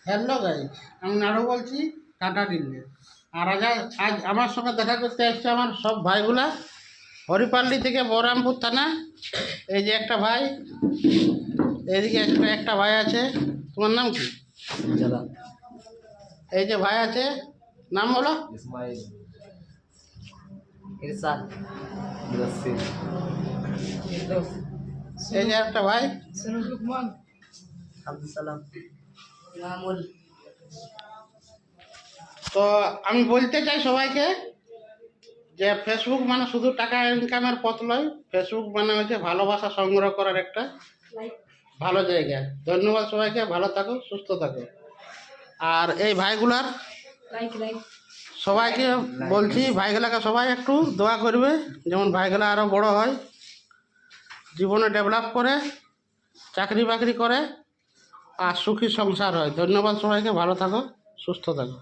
Hello guys, আমি নাড়ু বলছি টাটা দিল্লি। আর আজ আমার সঙ্গে দেখা করতে এসছে আমার সব ভাইগুলা হরিপাল্লি থেকে বহরামপুর থানা। এই যে একটা ভাই, এদিকে একটা ভাই আছে। তোমার নাম কি? चला এই যে ভাই আছে, নাম বলো। इस्माइल इरशाद मुदस्सिर এই যে একটা ভাই। अब्दुल सलाम इमामुल তো আমি বলতে চাই সবাইকে যে ফেসবুক মানে শুধু টাকা ইনকামের পথ নয়, ফেসবুক মানে হচ্ছে ভালোবাসা সংগ্রহ করার একটা ভালো জায়গা। ধন্যবাদ সবাইকে, ভালো থাকো, সুস্থ থাকো। আর এই ভাইগুলার সবাইকে বলছি, ভাইগুলাকে সবাই একটু দোয়া করবে, যেমন ভাইগুলা আরও বড় হয়, জীবনে ডেভেলপ করে, চাকরি বাকরি করে আর সুখী সংসার হয়। ধন্যবাদ সবাইকে, ভালো থাকো, সুস্থ থাকো।